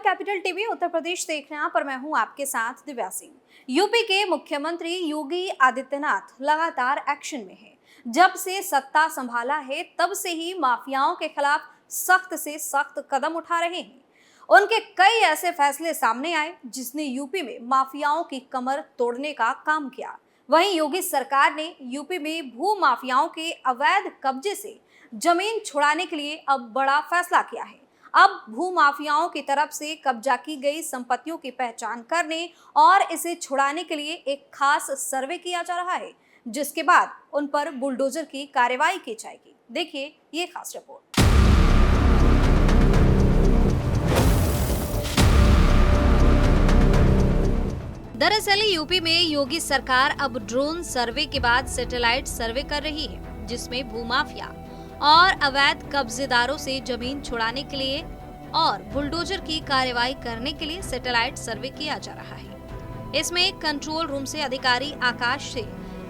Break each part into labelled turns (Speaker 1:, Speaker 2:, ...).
Speaker 1: Capital TV Uttar Pradesh देख रहे हैं, पर मैं हूं आपके साथ दिव्या सिंह। यूपी के मुख्यमंत्री योगी आदित्यनाथ लगातार एक्शन में हैं। जब से सत्ता संभाला है तब से ही माफियाओं के खिलाफ सख्त से सख्त कदम उठा रहे हैं। उनके कई ऐसे फैसले सामने आए जिसने यूपी में माफियाओं की कमर तोड़ने का काम किया। वहीं योगी सरकार ने यूपी में भू माफियाओं के अवैध कब्जे से जमीन छुड़ाने के लिए अब बड़ा फैसला किया है। अब भू माफियाओं की तरफ से कब्जा की गई संपत्तियों की पहचान करने और इसे छुड़ाने के लिए एक खास सर्वे किया जा रहा है, जिसके बाद उन पर बुलडोजर की कार्रवाई की जाएगी। देखिए ये खास रिपोर्ट। दरअसल यूपी में योगी सरकार अब ड्रोन सर्वे के बाद सैटेलाइट सर्वे कर रही है, जिसमें भूमाफिया और अवैध कब्जेदारों से जमीन छुड़ाने के लिए और बुलडोजर की कार्रवाई करने के लिए सैटेलाइट सर्वे किया जा रहा है। इसमें कंट्रोल रूम से अधिकारी आकाश से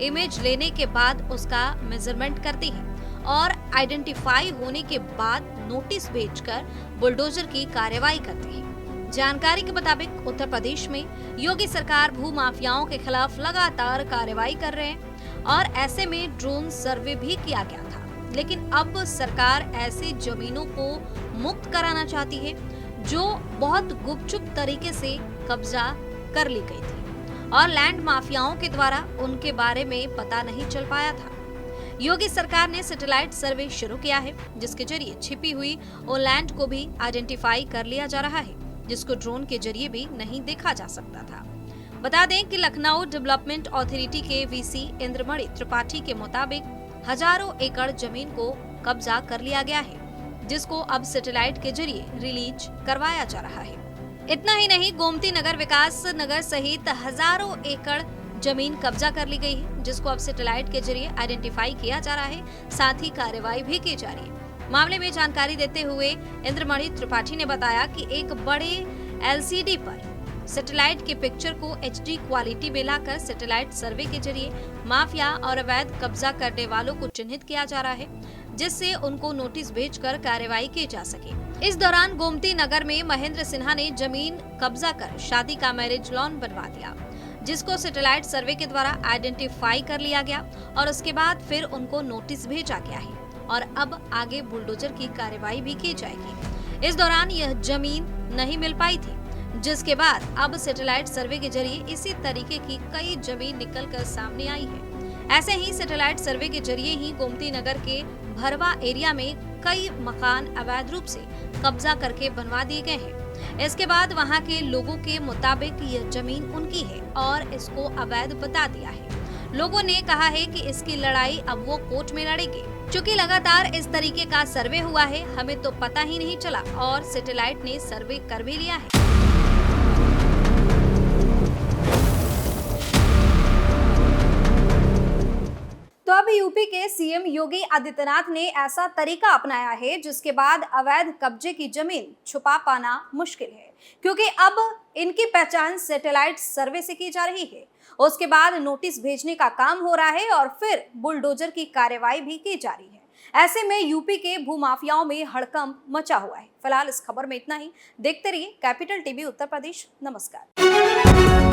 Speaker 1: इमेज लेने के बाद उसका मेजरमेंट करते हैं और आइडेंटिफाई होने के बाद नोटिस भेजकर बुलडोजर की कार्रवाई करते हैं। जानकारी के मुताबिक उत्तर प्रदेश में योगी सरकार भू माफियाओं के खिलाफ लगातार कार्रवाई कर रहे हैं और ऐसे में ड्रोन सर्वे भी किया गया था। लेकिन अब सरकार ऐसी जमीनों को मुक्त कराना चाहती है जो बहुत गुपचुप तरीके से कब्जा कर ली गई थी और लैंड माफियाओं के द्वारा उनके बारे में पता नहीं चल पाया था। योगी सरकार ने सैटेलाइट सर्वे शुरू किया है, जिसके जरिए छिपी हुई वो लैंड को भी आइडेंटिफाई कर लिया जा रहा है, जिसको ड्रोन के जरिए भी नहीं देखा जा सकता था। बता दें कि लखनऊ डेवलपमेंट अथॉरिटी के वीसी इंद्रमणि त्रिपाठी के मुताबिक हजारों एकड़ जमीन को कब्जा कर लिया गया है, जिसको अब सैटेलाइट के जरिए रिलीज करवाया जा रहा है। इतना ही नहीं, गोमती नगर विकास नगर सहित हजारों एकड़ जमीन कब्जा कर ली गई है, जिसको अब सैटेलाइट के जरिए आइडेंटिफाई किया जा रहा है। साथ ही कार्रवाई भी की जा रही है। मामले में जानकारी देते हुए इंद्रमणि त्रिपाठी ने बताया कि एक बड़े एलसीडी पर सैटेलाइट के पिक्चर को एचडी क्वालिटी में लाकर सैटेलाइट सर्वे के जरिए माफिया और अवैध कब्जा करने वालों को चिन्हित किया जा रहा है, जिससे उनको नोटिस भेजकर कार्रवाई की जा सके। इस दौरान गोमती नगर में महेंद्र सिन्हा ने जमीन कब्जा कर शादी का मैरिज लॉन बनवा दिया, जिसको सैटेलाइट सर्वे के द्वारा आइडेंटिफाई कर लिया गया और उसके बाद फिर उनको नोटिस भेजा गया है और अब आगे बुलडोजर की कार्रवाई भी की जाएगी। इस दौरान यह जमीन नहीं मिल पाई थी, जिसके बाद अब सैटेलाइट सर्वे के जरिए इसी तरीके की कई जमीन निकलकर सामने आई है। ऐसे ही सैटेलाइट सर्वे के जरिए ही गोमती नगर के भरवा एरिया में कई मकान अवैध रूप से कब्जा करके बनवा दिए गए हैं। इसके बाद वहां के लोगों के मुताबिक यह जमीन उनकी है और इसको अवैध बता दिया है। लोगों ने कहा है कि इसकी लड़ाई अब वो कोर्ट में लड़ेंगे। चूँकि लगातार इस तरीके का सर्वे हुआ है, हमें तो पता ही नहीं चला और सैटेलाइट ने सर्वे कर भी लिया है। तो अब यूपी के सीएम योगी आदित्यनाथ ने ऐसा तरीका अपनाया है जिसके बाद अवैध कब्जे की जमीन छुपा पाना मुश्किल है, क्योंकि अब इनकी पहचान सैटेलाइट सर्वे से की जा रही है। उसके बाद नोटिस भेजने का काम हो रहा है और फिर बुलडोजर की कार्रवाई भी की जा रही है। ऐसे में यूपी के भूमाफियाओं में हड़कंप मचा हुआ है। फिलहाल इस खबर में इतना ही। देखते रहिए कैपिटल टीवी उत्तर प्रदेश। नमस्कार।